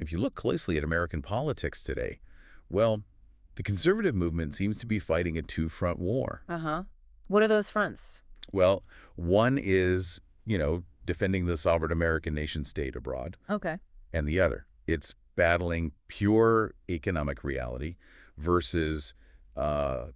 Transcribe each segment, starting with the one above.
If you look closely at American politics today, well, the conservative movement seems to be fighting a two-front war. Uh-huh. What are those fronts? Well, one is, defending the sovereign American nation state abroad, Okay. and the other, it's battling pure economic reality versus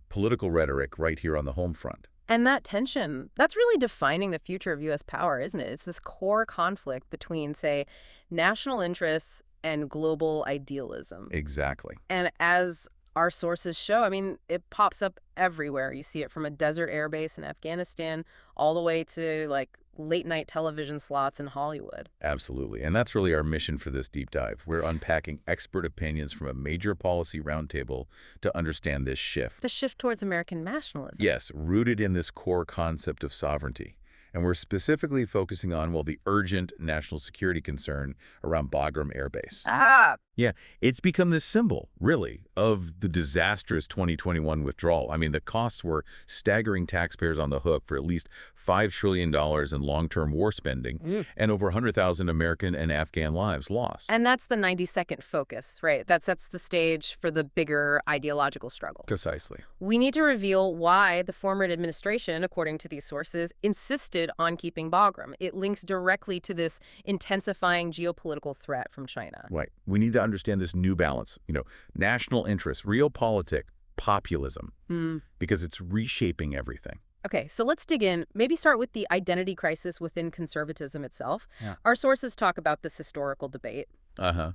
political rhetoric right here on the home front. And that tension, that's really defining the future of U.S. power, isn't it? It's this core conflict between, say, national interests and global idealism. Exactly. And as our sources show, I mean, it pops up everywhere. You see it from a desert air base in Afghanistan all the way to, like, late-night television slots in Hollywood. Absolutely. And that's really our mission for this deep dive. We're unpacking expert opinions from a major policy roundtable to understand this shift. The shift towards American nationalism. Yes, rooted in this core concept of sovereignty. And we're specifically focusing on, well, the urgent national security concern around Bagram Air Base. Ah! Yeah, it's become this symbol, really, of the disastrous 2021 withdrawal. I mean, the costs were staggering taxpayers on the hook for at least $5 trillion in long-term war spending and over 100,000 American and Afghan lives lost. And that's the 90-second focus, right? That sets the stage for the bigger ideological struggle. Precisely. We need to reveal why the former administration, according to these sources, insisted on keeping Bagram. It links directly to this intensifying geopolitical threat from China. Right. We need to understand this new balance, national interest, realpolitik, populism, because it's reshaping everything. Okay, so let's dig in. Maybe start with the identity crisis within conservatism itself. Yeah. Our sources talk about this historical debate. The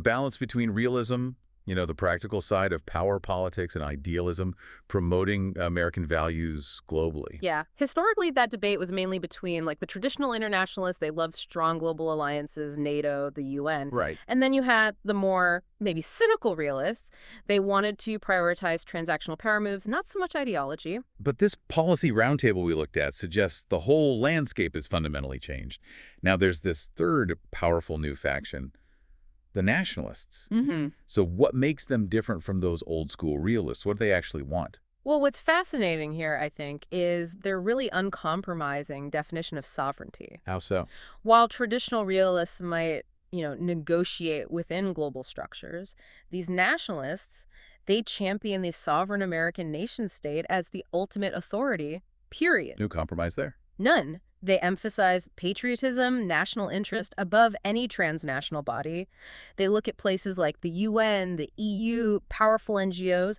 balance between realism, the practical side of power politics and idealism, promoting American values globally. Yeah. Historically, that debate was mainly between, like, the traditional internationalists. They loved strong global alliances, NATO, the UN. Right. And then you had the more maybe cynical realists. They wanted to prioritize transactional power moves, not so much ideology. But this policy roundtable we looked at suggests the whole landscape has fundamentally changed. Now there's this third powerful new faction, the nationalists. So what makes them different from those old school realists? What do they actually want? Well, what's fascinating here, I think, is their really uncompromising definition of sovereignty. How so? While traditional realists might, negotiate within global structures, these nationalists, they champion the sovereign American nation state as the ultimate authority, period. No compromise there? None. They emphasize patriotism, national interest above any transnational body. They look at places like the UN, the EU, powerful NGOs,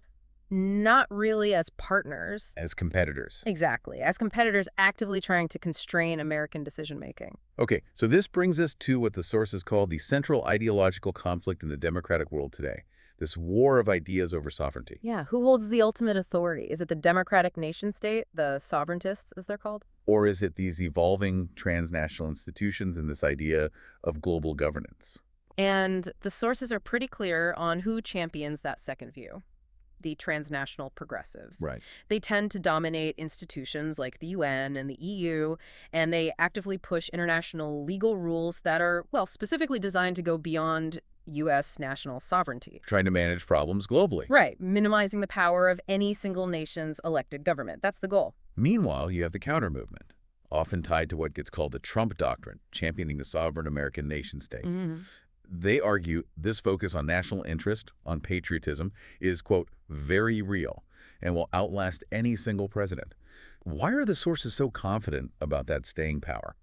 not really as partners. As competitors. Exactly. As competitors actively trying to constrain American decision-making. Okay, so this brings us to what the sources call the central ideological conflict in the democratic world today. This war of ideas over sovereignty. Yeah, who holds the ultimate authority? Is it the democratic nation state, the sovereigntists, as they're called? Or is it these evolving transnational institutions and this idea of global governance? And the sources are pretty clear on who champions that second view. The transnational progressives. Right. They tend to dominate institutions like the UN and the EU, and they actively push international legal rules that are, well, specifically designed to go beyond U.S. national sovereignty. Trying to manage problems globally. Right, minimizing the power of any single nation's elected government. That's the goal. Meanwhile, you have the counter movement, often tied to what gets called the Trump Doctrine, championing the sovereign American nation state. They argue this focus on national interest, on patriotism, is, quote, very real and will outlast any single president. Why are the sources so confident about that staying power?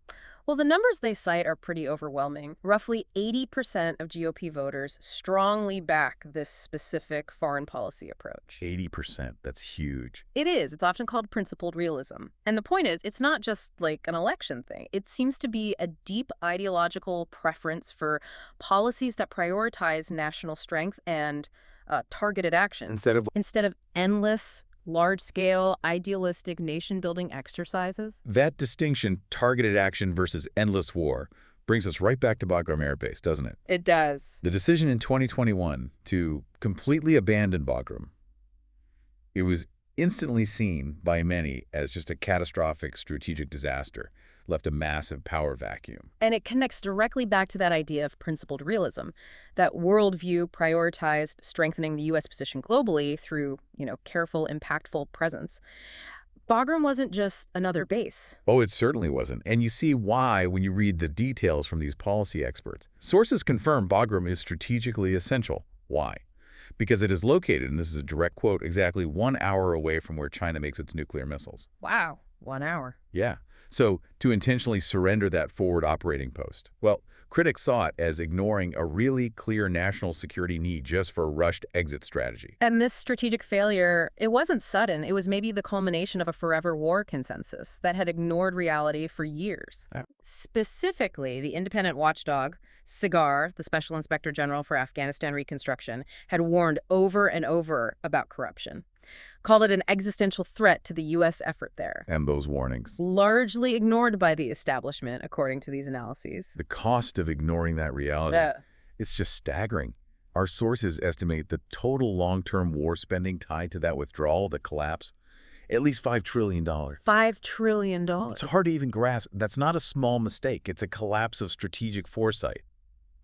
Well, the numbers they cite are pretty overwhelming. Roughly 80% of GOP voters strongly back this specific foreign policy approach. 80%. That's huge. It is. It's often called principled realism. And the point is, it's not just like an election thing. It seems to be a deep ideological preference for policies that prioritize national strength and targeted action. Instead of endless, large-scale, idealistic nation-building exercises? That distinction, targeted action versus endless war, brings us right back to Bagram Air Base, doesn't it? It does. The decision in 2021 to completely abandon Bagram, it was instantly seen by many as just a catastrophic strategic disaster, left a massive power vacuum. And it connects directly back to that idea of principled realism. That worldview prioritized strengthening the U.S. position globally through, careful, impactful presence. Bagram wasn't just another base. Oh, it certainly wasn't. And you see why when you read the details from these policy experts. Sources confirm Bagram is strategically essential. Why? Because it is located, and this is a direct quote, exactly 1 hour away from where China makes its nuclear missiles. Wow, 1 hour. Yeah. So to intentionally surrender that forward operating post, well, critics saw it as ignoring a really clear national security need just for a rushed exit strategy. And this strategic failure, it wasn't sudden. It was maybe the culmination of a forever war consensus that had ignored reality for years. Specifically, the independent watchdog, SIGAR, the Special Inspector General for Afghanistan Reconstruction, had warned over and over about corruption, called it an existential threat to the U.S. effort there. And those warnings. Largely ignored by the establishment, according to these analyses. The cost of ignoring that reality, it's just staggering. Our sources estimate the total long-term war spending tied to that withdrawal, the collapse, at least $5 trillion. $5 trillion. It's hard to even grasp. That's not a small mistake. It's a collapse of strategic foresight.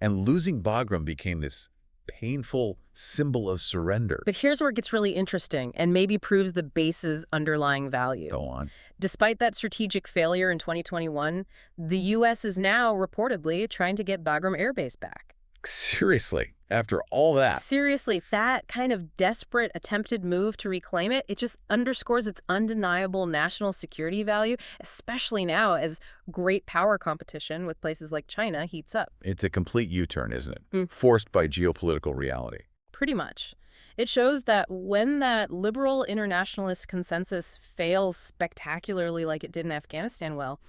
And losing Bagram became this painful symbol of surrender. But here's where it gets really interesting and maybe proves the base's underlying value. Go on. Despite that strategic failure in 2021, the U.S. is now reportedly trying to get Bagram Air Base back. Seriously, after all that. Seriously, that kind of desperate attempted move to reclaim it, it just underscores its undeniable national security value, especially now as great power competition with places like China heats up. It's a complete U-turn, isn't it? Forced by geopolitical reality. Pretty much. It shows that when that liberal internationalist consensus fails spectacularly like it did in Afghanistan, well,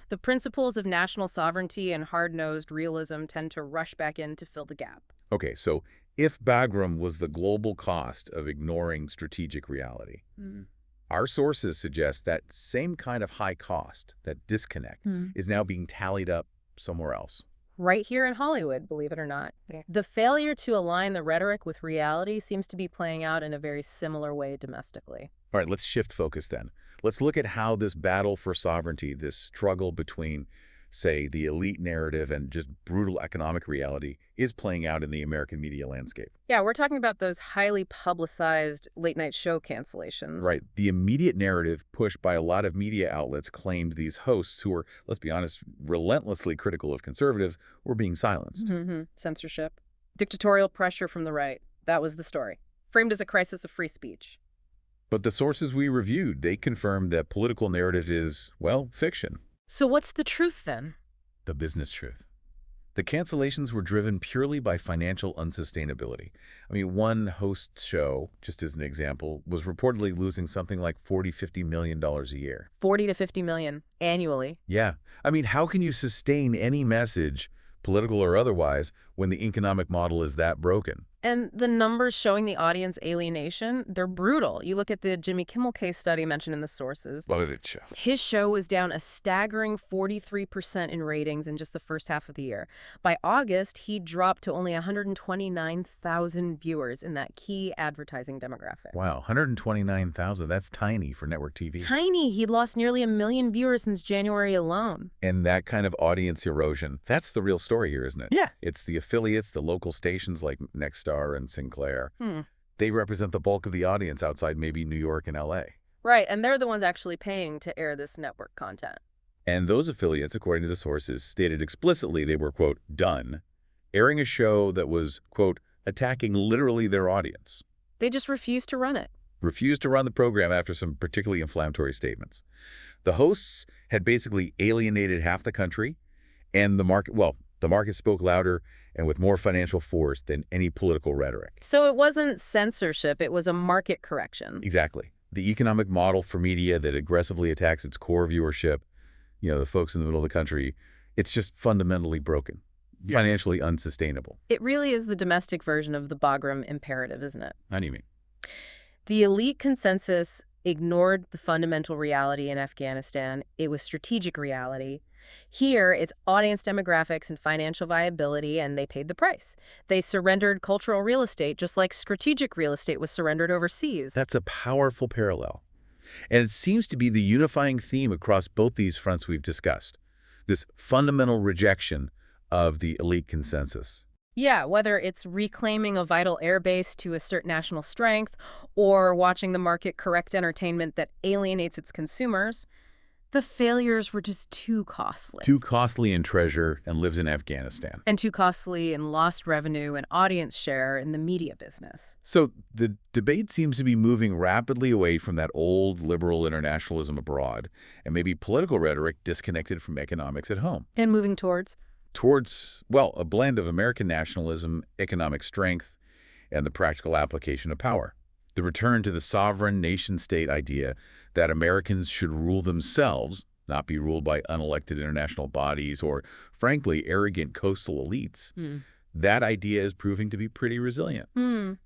the principles of national sovereignty and hard-nosed realism tend to rush back in to fill the gap. Okay, so if Bagram was the global cost of ignoring strategic reality, our sources suggest that same kind of high cost, that disconnect, is now being tallied up somewhere else. Right here in Hollywood, believe it or not. The failure to align the rhetoric with reality seems to be playing out in a very similar way domestically. All right, let's shift focus then. Let's look at how this battle for sovereignty, this struggle between, say, the elite narrative and just brutal economic reality is playing out in the American media landscape. Yeah, we're talking about those highly publicized late-night show cancellations. Right. The immediate narrative pushed by a lot of media outlets claimed these hosts who were, let's be honest, relentlessly critical of conservatives were being silenced. Censorship. Dictatorial pressure from the right. That was the story. Framed as a crisis of free speech. But the sources we reviewed, they confirmed that political narrative is, well, fiction. So what's the truth then? The business truth. The cancellations were driven purely by financial unsustainability. I mean, one host show, just as an example, was reportedly losing something like $40–50 million a year. 40 to 50 million annually. Yeah. I mean, how can you sustain any message, political or otherwise, when the economic model is that broken? And the numbers showing the audience alienation, they're brutal. You look at the Jimmy Kimmel case study mentioned in the sources. What did it show? His show was down a staggering 43% in ratings in just the first half of the year. By August, he dropped to only 129,000 viewers in that key advertising demographic. Wow, 129,000. That's tiny for network TV. Tiny. He'd lost nearly 1 million viewers since January alone. And that kind of audience erosion, that's the real story here, isn't it? Yeah. It's the affiliates, the local stations like Nexstar and Sinclair. They represent the bulk of the audience outside maybe New York and LA. Right, and they're the ones actually paying to air this network content. And those affiliates, according to the sources, stated explicitly they were, quote, done, airing a show that was, quote, attacking literally their audience. They just refused to run it. Refused to run the program after some particularly inflammatory statements. The hosts had basically alienated half the country, and the market spoke louder and with more financial force than any political rhetoric. So it wasn't censorship, it was a market correction. Exactly. The economic model for media that aggressively attacks its core viewership, the folks in the middle of the country, it's just fundamentally broken, financially unsustainable. It really is the domestic version of the Bagram imperative, isn't it? How do you mean? The elite consensus ignored the fundamental reality in Afghanistan. It was strategic reality. Here, it's audience demographics and financial viability, and they paid the price. They surrendered cultural real estate just like strategic real estate was surrendered overseas. That's a powerful parallel. And it seems to be the unifying theme across both these fronts we've discussed, this fundamental rejection of the elite consensus. Yeah, whether it's reclaiming a vital airbase to assert national strength or watching the market correct entertainment that alienates its consumers, the failures were just too costly. Too costly in treasure and lives in Afghanistan. And too costly in lost revenue and audience share in the media business. So the debate seems to be moving rapidly away from that old liberal internationalism abroad and maybe political rhetoric disconnected from economics at home. And moving Towards, well, a blend of American nationalism, economic strength, and the practical application of power. The return to the sovereign nation-state idea that Americans should rule themselves, not be ruled by unelected international bodies or, frankly, arrogant coastal elites. That idea is proving to be pretty resilient. And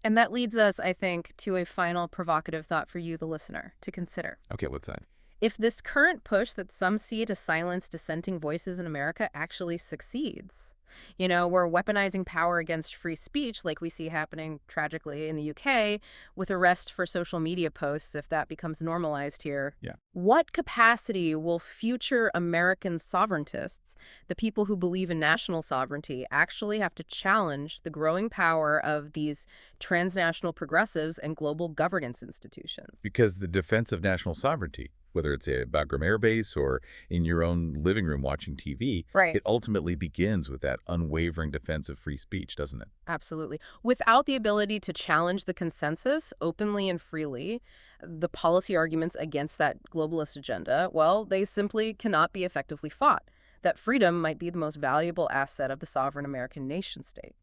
that leads us, I think, to a final provocative thought for you, the listener, to consider. Okay, what's that? If this current push that some see to silence dissenting voices in America actually succeeds, we're weaponizing power against free speech like we see happening tragically in the UK with arrest for social media posts if that becomes normalized here. Yeah. What capacity will future American sovereigntists, the people who believe in national sovereignty, actually have to challenge the growing power of these transnational progressives and global governance institutions? Because the defense of national sovereignty, whether it's a BAGRAM Air Base or in your own living room watching TV, Right. it ultimately begins with that unwavering defense of free speech, doesn't it? Absolutely. Without the ability to challenge the consensus openly and freely, the policy arguments against that globalist agenda, well, they simply cannot be effectively fought. That freedom might be the most valuable asset of the sovereign American nation state.